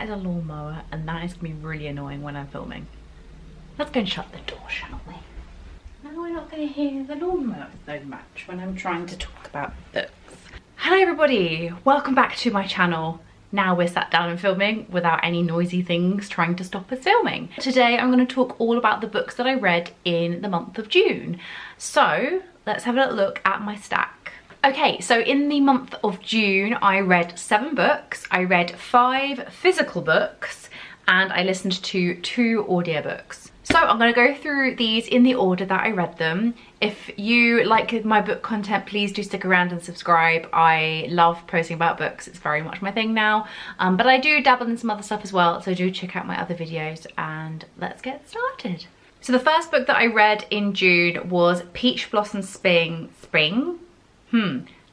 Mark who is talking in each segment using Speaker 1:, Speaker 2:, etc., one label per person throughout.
Speaker 1: that is a lawnmower, and that is going to be really annoying when I'm filming. Let's go and shut the door, shall we? Now we're not going to hear the lawnmower so much when I'm trying to talk about books. Hello everybody, welcome back to my channel. Now we're sat down and filming without any noisy things trying to stop us filming. Today I'm going to talk all about the books that I read in the month of June. So let's have a little look at my stack. Okay, so in the month of June I read 7 books, I read 5 physical books, and I listened to 2 audiobooks. So I'm going to go through these in the order that I read them. If you like my book content, please do stick around and subscribe. I love posting about books, it's very much my thing now. But I do dabble in some other stuff as well, so do check out my other videos, and let's get started. So the first book that I read in June was Peach Blossom Spring.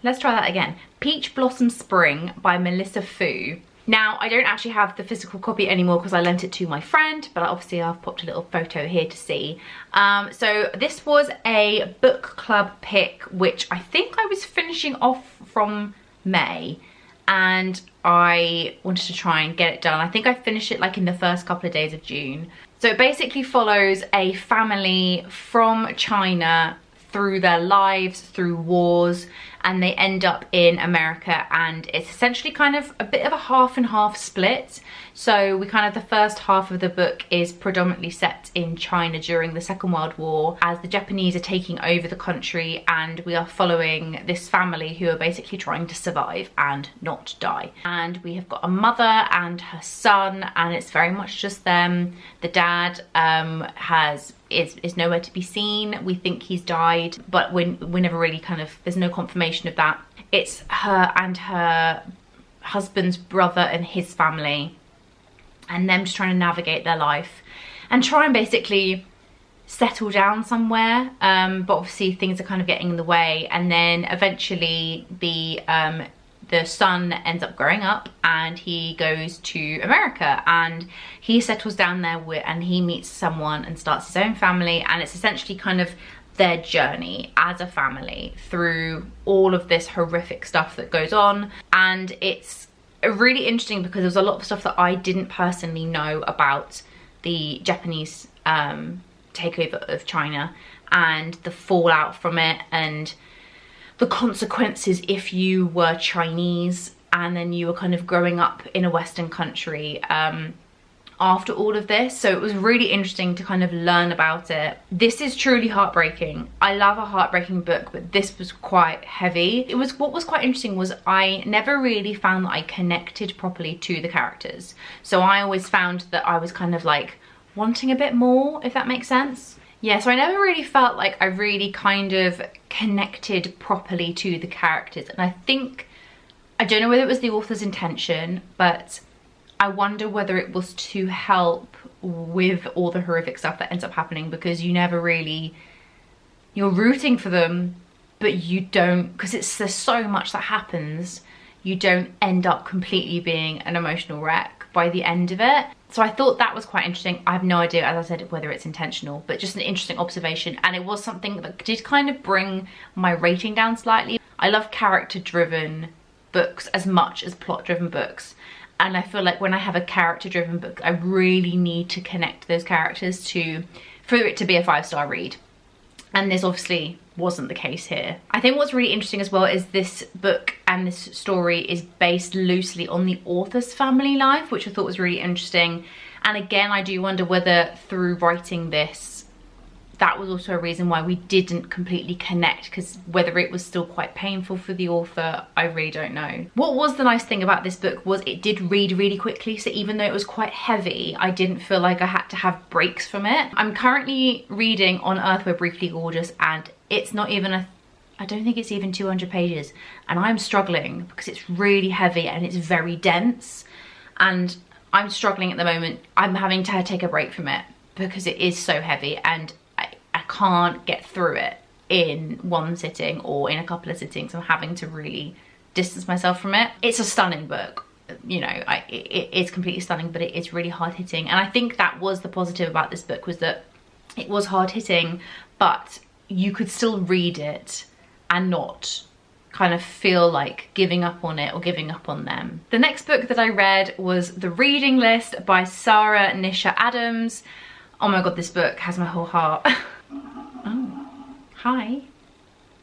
Speaker 1: Let's try that again. Peach Blossom Spring by Melissa Fu. Now, I don't actually have the physical copy anymore because I lent it to my friend, but obviously I've popped a little photo here to see. So this was a book club pick, which I think I was finishing off from May, and I wanted to try and get it done. I think I finished it like in the first couple of days of June. So it basically follows a family from China through their lives, through wars, and they end up in America, and it's essentially kind of a bit of a half and half split. So we kind of, the first half of the book is predominantly set in China during the Second World War as the Japanese are taking over the country, and we are following this family who are basically trying to survive and not die. And we have got a mother and her son, and it's very much just them. The dad is nowhere to be seen. We think he's died, but we never really kind of, there's no confirmation of that. It's her and her husband's brother and his family, and them just trying to navigate their life and try and basically settle down somewhere. But obviously things are kind of getting in the way, and then eventually the son ends up growing up and he goes to America, and he settles down there and he meets someone and starts his own family, and it's essentially kind of their journey as a family through all of this horrific stuff that goes on. And it's really interesting because there's a lot of stuff that I didn't personally know about the Japanese takeover of China and the fallout from it, and the consequences if you were Chinese and then you were kind of growing up in a Western country after all of this. So it was really interesting to kind of learn about it. This is truly heartbreaking. I love a heartbreaking book, but this was quite heavy. What was quite interesting was I never really found that I connected properly to the characters. So I always found that I was kind of like wanting a bit more, if that makes sense. Yeah, so I never really felt like I really kind of connected properly to the characters. And I don't know whether it was the author's intention, but I wonder whether it was to help with all the horrific stuff that ends up happening, because you never really, you're rooting for them, but you don't, because there's so much that happens, you don't end up completely being an emotional wreck by the end of it. So I thought that was quite interesting. I have no idea, as I said, whether it's intentional, but just an interesting observation. And it was something that did kind of bring my rating down slightly. I love character-driven books as much as plot-driven books. And I feel like when I have a character-driven book, I really need to connect those characters for it to be a 5-star read. And this obviously wasn't the case here. I think what's really interesting as well is this book and this story is based loosely on the author's family life, which I thought was really interesting. And again, I do wonder whether through writing this, that was also a reason why we didn't completely connect, because whether it was still quite painful for the author, I really don't know. What was the nice thing about this book was it did read really quickly, so even though it was quite heavy, I didn't feel like I had to have breaks from it. I'm currently reading On Earth We're Briefly Gorgeous, and it's not even I don't think it's even 200 pages, and I'm struggling because it's really heavy and it's very dense, and I'm struggling at the moment. I'm having to take a break from it because it is so heavy, and I can't get through it in one sitting or in a couple of sittings. I'm having to really distance myself from it. It's a stunning book, you know, it is completely stunning, but it is really hard hitting. And I think that was the positive about this book, was that it was hard hitting, but you could still read it and not kind of feel like giving up on it or giving up on them. The next book that I read was The Reading List by Sarah Nisha Adams. Oh my god, this book has my whole heart. Oh, hi.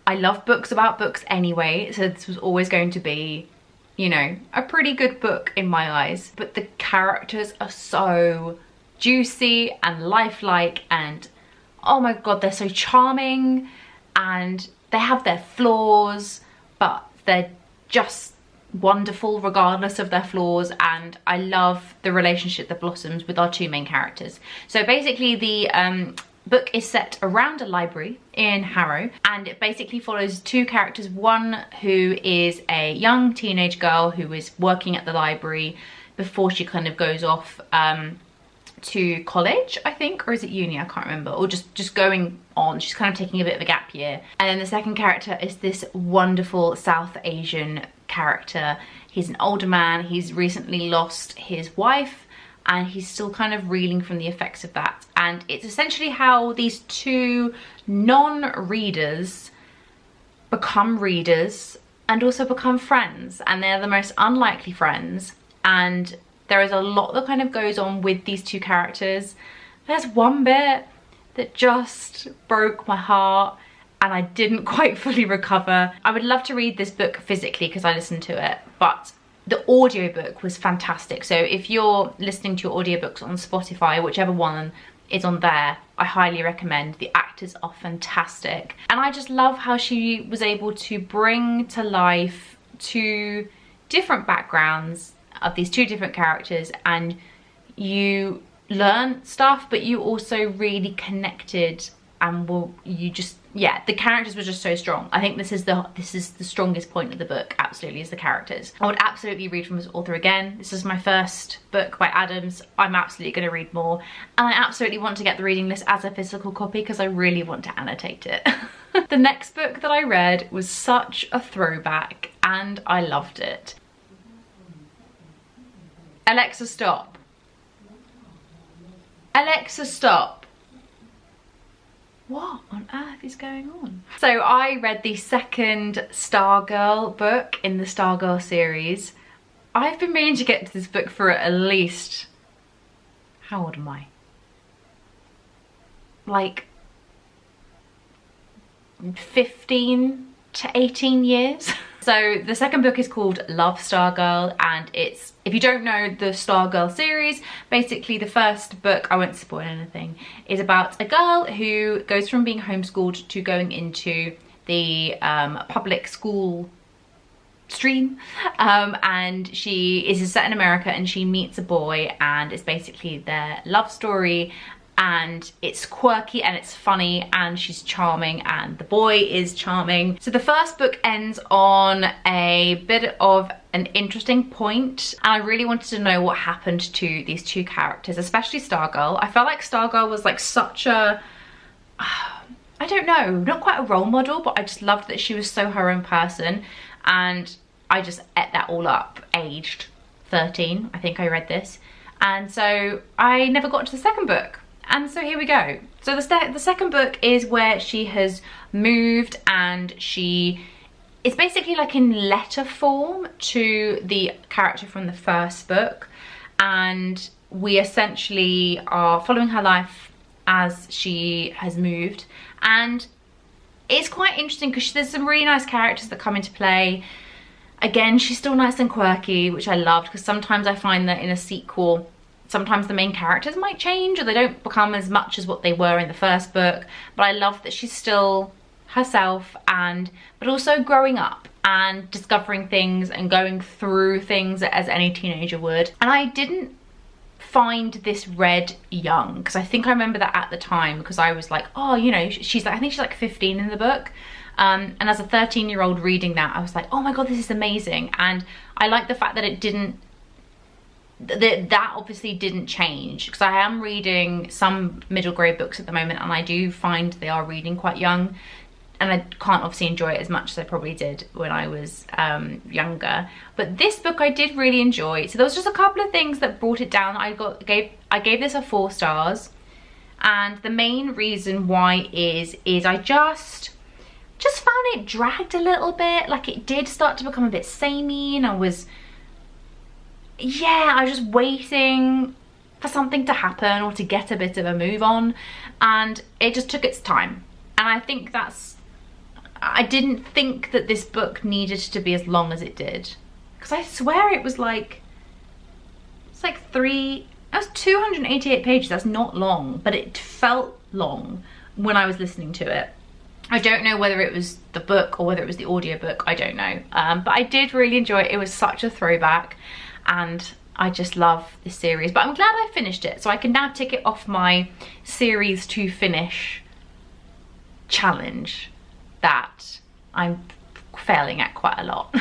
Speaker 1: I love books about books anyway, so this was always going to be, you know, a pretty good book in my eyes. But the characters are so juicy and lifelike, and oh my god, they're so charming, and they have their flaws, but they're just wonderful regardless of their flaws. And I love the relationship that blossoms with our two main characters. So basically the book is set around a library in Harrow, and it basically follows two characters. One who is a young teenage girl who is working at the library before she kind of goes off to college, I think, or is it uni? I can't remember, or just going on. She's kind of taking a bit of a gap year. And then the second character is this wonderful South Asian character. He's an older man, he's recently lost his wife, and he's still kind of reeling from the effects of that. And it's essentially how these two non-readers become readers and also become friends, and they're the most unlikely friends. And there is a lot that kind of goes on with these two characters. There's one bit that just broke my heart and I didn't quite fully recover. I would love to read this book physically because I listened to it, but the audiobook was fantastic. So if you're listening to your audiobooks on Spotify, whichever one is on there, I highly recommend. The actors are fantastic. And I just love how she was able to bring to life two different backgrounds of these two different characters, and you learn stuff, but you also really connected, and yeah, the characters were just so strong. I think this is the strongest point of the book, absolutely, is the characters. I would absolutely read from this author again. This is my first book by Adams. I'm absolutely going to read more, and I absolutely want to get the reading list as a physical copy because I really want to annotate it. The next book that I read was such a throwback and I loved it. Alexa, stop. Alexa, stop. What on earth is going on? So I read the second Stargirl book in the Stargirl series. I've been meaning to get to this book for at least, how old am I? Like 15 to 18 years. So the second book is called Love Stargirl, and it's, if you don't know the Stargirl series, basically the first book, I won't spoil anything, is about a girl who goes from being homeschooled to going into the public school stream, and she is set in America, and she meets a boy, and it's basically their love story. And it's quirky and it's funny, and she's charming and the boy is charming. So the first book ends on a bit of an interesting point, and I really wanted to know what happened to these two characters, especially Stargirl. I felt like Stargirl was like such a, I don't know, not quite a role model, but I just loved that she was so her own person, and I just ate that all up. Aged 13, I think I read this, and so I never got to the second book. And so here we go. So the second book is where she has moved, and she is basically like in letter form to the character from the first book, and we essentially are following her life as she has moved. And it's quite interesting because there's some really nice characters that come into play. Again, she's still nice and quirky, which I loved, because sometimes I find that in a sequel, sometimes the main characters might change or they don't become as much as what they were in the first book. But I love that she's still herself, but also growing up and discovering things and going through things as any teenager would. And I didn't find this read young, because I think I remember that at the time, because I was like, oh, you know, she's like, I think she's like 15 in the book. And as a 13-year-old reading that, I was like, oh my god, this is amazing. And I like the fact that it didn't, that obviously didn't change, because I am reading some middle grade books at the moment, and I do find they are reading quite young, and I can't obviously enjoy it as much as I probably did when I was younger. But this book I did really enjoy. So there was just a couple of things that brought it down. I gave this a 4 stars, and the main reason why is just found it dragged a little bit. Like, it did start to become a bit samey, and I was just waiting for something to happen or to get a bit of a move on, and it just took its time. And I think I didn't think that this book needed to be as long as it did, because I swear it was like 288 pages. That's not long, but it felt long when I was listening to it. I don't know whether it was the book or whether it was the audiobook, I don't know. But I did really enjoy it. It was such a throwback, and I just love this series. But I'm glad I finished it, so I can now tick it off my series to finish challenge that I'm failing at quite a lot.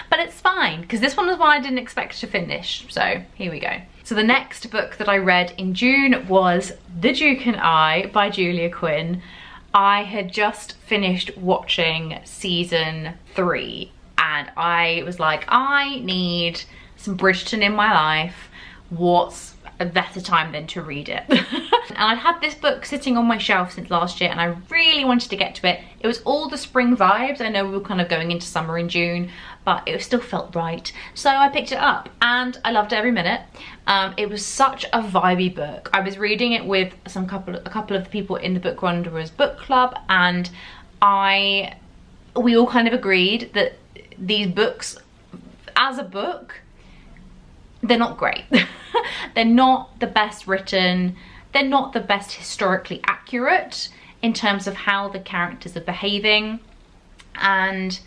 Speaker 1: But it's fine, because this one was one I didn't expect to finish, so here we go. So the next book that I read in June was The Duke and I by Julia Quinn. I had just finished watching season 3, and I was like, I need some Bridgerton in my life. What's a better time than to read it? And I'd had this book sitting on my shelf since last year, and I really wanted to get to it. It was all the spring vibes. I know we were kind of going into summer in June, but it still felt right. So I picked it up, and I loved every minute. It was such a vibey book. I was reading it with a couple of the people in the Book Wanderers book club, and we all kind of agreed that these books, as a book, they're not great. They're not the best written. They're not the best historically accurate in terms of how the characters are behaving. But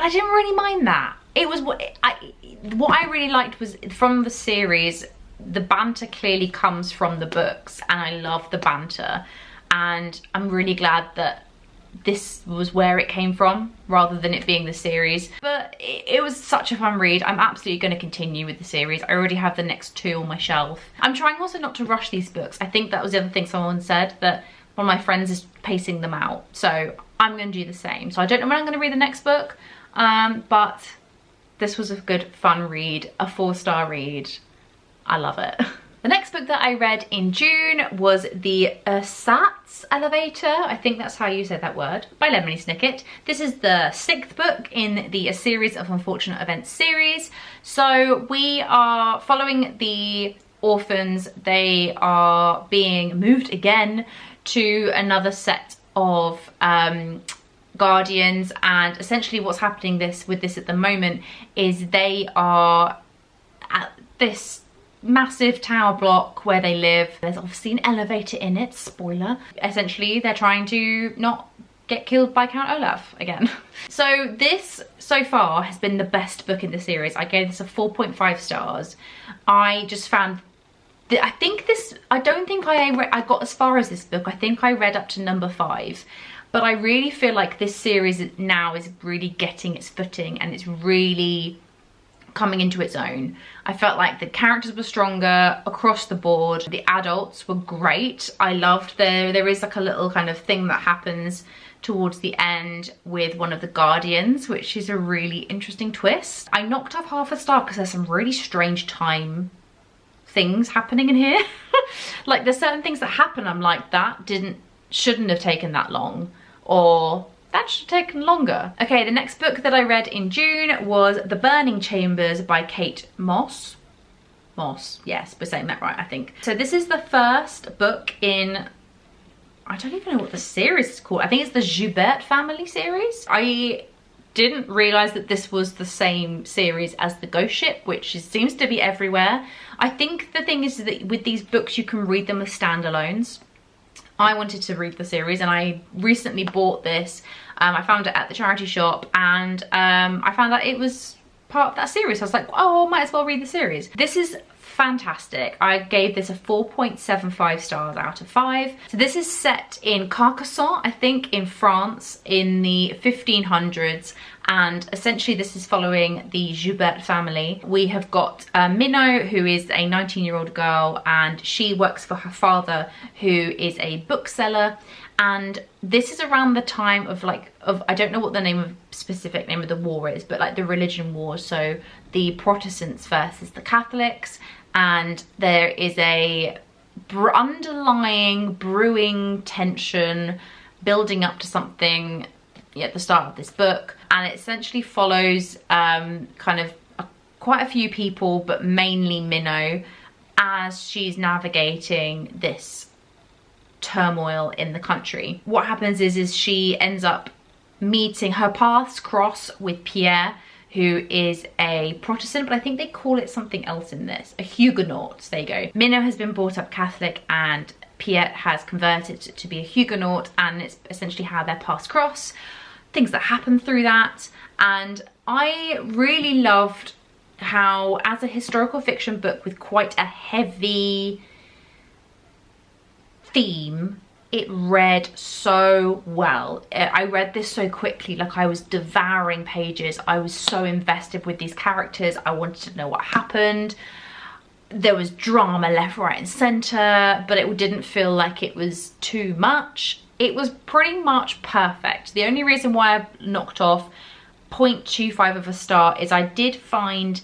Speaker 1: I didn't really mind that. It was what I really liked was, from the series, the banter clearly comes from the books, and I love the banter. And I'm really glad that this was where it came from rather than it being the series. But it was such a fun read. I'm absolutely going to continue with the series. I already have the next 2 on my shelf. I'm trying also not to rush these books. I think that was the other thing someone said, that one of my friends is pacing them out, so I'm going to do the same. So I don't know when I'm going to read the next book, but this was a good fun read, a 4-star read. I love it. The next book that I read in June was The Ersatz Elevator, I think that's how you say that word, by Lemony Snicket. This is the 6th book in the A Series of Unfortunate Events series. So we are following the orphans. They are being moved again to another set of guardians, and essentially what's happening with this at the moment is they are at this massive tower block where they live. There's obviously an elevator in it, spoiler. Essentially they're trying to not get killed by Count Olaf again. So this so far has been the best book in the series. I gave this a 4.5 stars. I just found that I don't think I got as far as this book. I think I read up to number 5. But I really feel like this series now is really getting its footing, and it's really coming into its own. I felt like the characters were stronger across the board. The adults were great. I loved there is like a little kind of thing that happens towards the end with one of the guardians, which is a really interesting twist. I knocked off half a star because there's some really strange time things happening in here. Like, there's certain things that happen, I'm like, that shouldn't have taken that long, or that should have taken longer. Okay, the next book that I read in June was The Burning Chambers by Kate Moss. Moss, yes, we're saying that right, I think. So this is the first book in, I don't even know what the series is called. I think it's the Joubert family series. I didn't realise that this was the same series as The Ghost Ship, which seems to be everywhere. I think the thing is that with these books you can read them as standalones. I wanted to read the series, and I recently bought this. I found it at the charity shop, and I found out it was part of that series. So I was like, oh, I might as well read the series. This is fantastic. I gave this a 4.75 stars out of 5. So this is set in Carcassonne, I think, in France in the 1500s. And essentially this is following the Joubert family. We have got Minot, who is a 19-year-old girl, and she works for her father, who is a bookseller. And this is around the time of I don't know what the specific name of the war is, but like the religion wars. So the Protestants versus the Catholics, and there is a underlying brewing tension building up to something at the start of this book, and it essentially follows kind of quite a few people, but mainly Minnow, as she's navigating this turmoil in the country. What happens is she ends up meeting, her paths cross with Pierre, who is a Protestant, but I think they call it something else in this, a Huguenot. There you go. Minnow has been brought up Catholic and Pierre has converted to be a Huguenot, and it's essentially how their paths cross, things that happen through that. And I really loved how, as a historical fiction book with quite a heavy theme, it read so well. I read this so quickly, like I was devouring pages. I was so invested with these characters. I wanted to know what happened. There was drama left, right and centre, but it didn't feel like it was too much. It was pretty much perfect. The only reason why I knocked off 0.25 of a star is I did find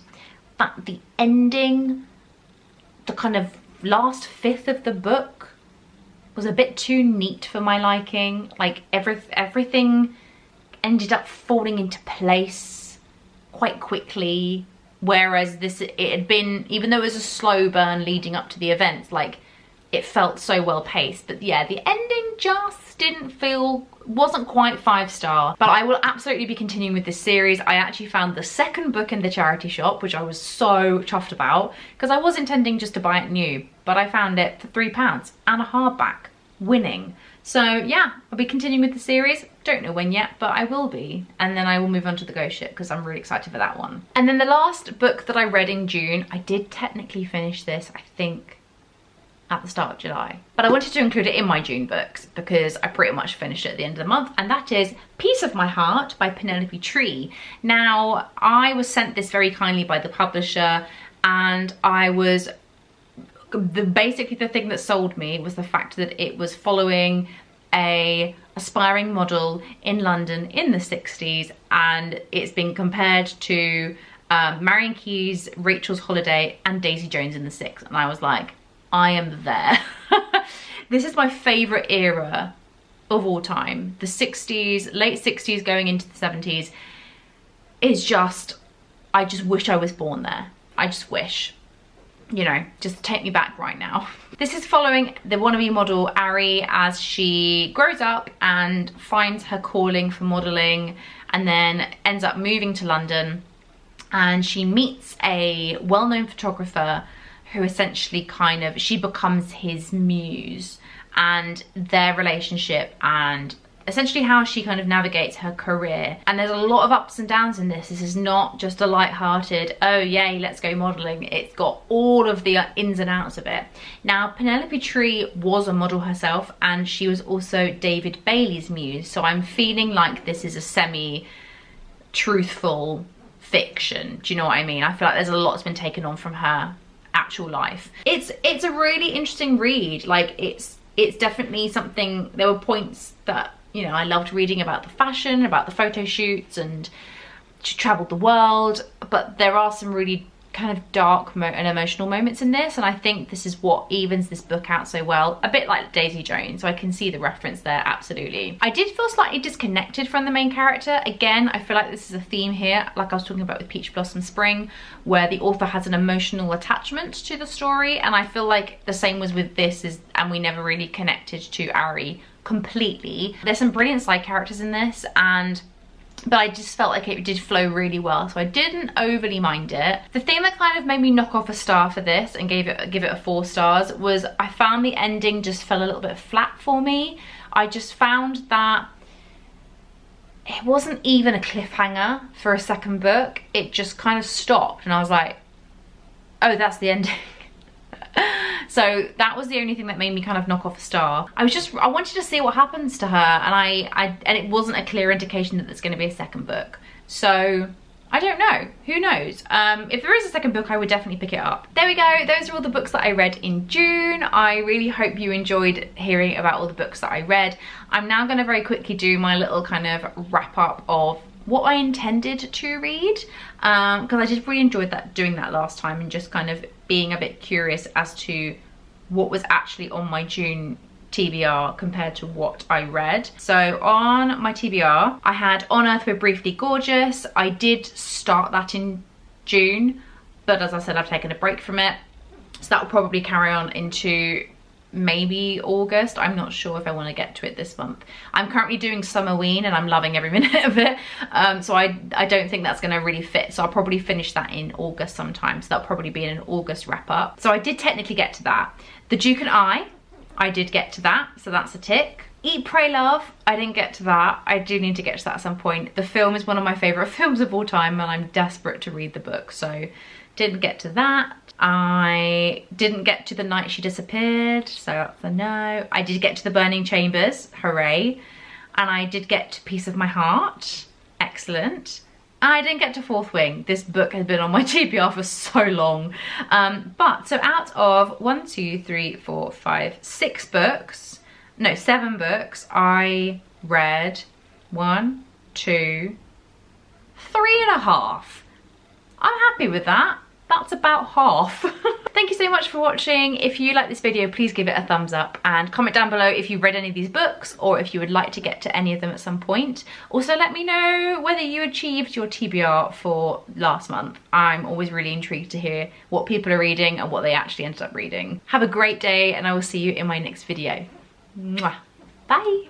Speaker 1: that the ending, the kind of last fifth of the book, was a bit too neat for my liking. Like everything ended up falling into place quite quickly, whereas this, it had been, even though it was a slow burn leading up to the events, like it felt so well paced. But yeah, the ending just didn't feel, wasn't quite 5-star. But I will absolutely be continuing with this series. I actually found the second book in the charity shop, which I was so chuffed about, because I was intending just to buy it new, but I found it for £3 and a hardback, winning. So yeah, I'll be continuing with the series. Don't know when yet, but I will be. And then I will move on to the Ghost Ship, because I'm really excited for that one. And then the last book that I read in June, I did technically finish this, I think, at the start of July. But I wanted to include it in my June books because I pretty much finished it at the end of the month, and that is Piece of My Heart by Penelope Tree. Now, I was sent this very kindly by the publisher, and I was, basically the thing that sold me was the fact that it was following a aspiring model in London in the 60s, and it's been compared to Marion Keyes, Rachel's Holiday and Daisy Jones in the Six, and I was like, I am there. This is my favourite era of all time. The 60s, late 60s going into the 70s is just, I just wish I was born there. I just wish. You know, just take me back right now. This is following the wannabe model Ari as she grows up and finds her calling for modelling, and then ends up moving to London, and she meets a well-known photographer who essentially kind of, she becomes his muse, and their relationship and essentially how she kind of navigates her career. And there's a lot of ups and downs in this. This is not just a light-hearted, oh yay, let's go modelling. It's got all of the ins and outs of it. Now, Penelope Tree was a model herself, and she was also David Bailey's muse. So I'm feeling like this is a semi-truthful fiction. Do you know what I mean? I feel like there's a lot that's been taken on from her actual life. It's a really interesting read. Like it's definitely something, there were points that, you know, I loved reading about the fashion, about the photo shoots, and she traveled the world, but there are some really kind of dark and emotional moments in this, and I think this is what evens this book out so well. A bit like Daisy Jones, so I can see the reference there, absolutely. I did feel slightly disconnected from the main character. Again, I feel like this is a theme here, like I was talking about with Peach Blossom Spring, where the author has an emotional attachment to the story, and I feel like the same was with this, and we never really connected to Ari completely. There's some brilliant side characters in this, but I just felt like it did flow really well, so I didn't overly mind it. The thing that kind of made me knock off a star for this and give it a 4 stars was I found the ending just fell a little bit flat for me. I just found that it wasn't even a cliffhanger for a second book. It just kind of stopped, and I was like, oh, that's the ending. So that was the only thing that made me kind of knock off a star. I wanted to see what happens to her, and it wasn't a clear indication that there's going to be a second book. So I don't know, who knows? If there is a second book, I would definitely pick it up. There we go, those are all the books that I read in June. I really hope you enjoyed hearing about all the books that I read. I'm now going to very quickly do my little kind of wrap up of what I intended to read, because I did really enjoy doing that last time, and just kind of being a bit curious as to what was actually on my June TBR compared to what I read. So on my TBR, I had On Earth We're Briefly Gorgeous. I did start that in June, but as I said, I've taken a break from it. So that will probably carry on into maybe August. I'm not sure if I want to get to it this month. I'm currently doing Summerween and I'm loving every minute of it. So I don't think that's going to really fit. So I'll probably finish that in August sometime. So that'll probably be in an August wrap up. So I did technically get to that. The Duke and I did get to that. So that's a tick. Eat, Pray, Love, I didn't get to that. I do need to get to that at some point. The film is one of my favourite films of all time and I'm desperate to read the book. So didn't get to that. I didn't get to The Night She Disappeared, so that's a no. I did get to The Burning Chambers, hooray. And I did get to Piece of My Heart, excellent. And I didn't get to Fourth Wing. This book has been on my TBR for so long. But so out of 1, 2, 3, 4, 5, 6 books, no, 7 books, I read 1, 2, 3.5. I'm happy with that. That's about half. Thank you so much for watching. If you like this video, please give it a thumbs up and comment down below if you read any of these books or if you would like to get to any of them at some point. Also, let me know whether you achieved your TBR for last month. I'm always really intrigued to hear what people are reading and what they actually ended up reading. Have a great day and I will see you in my next video. Mwah. Bye.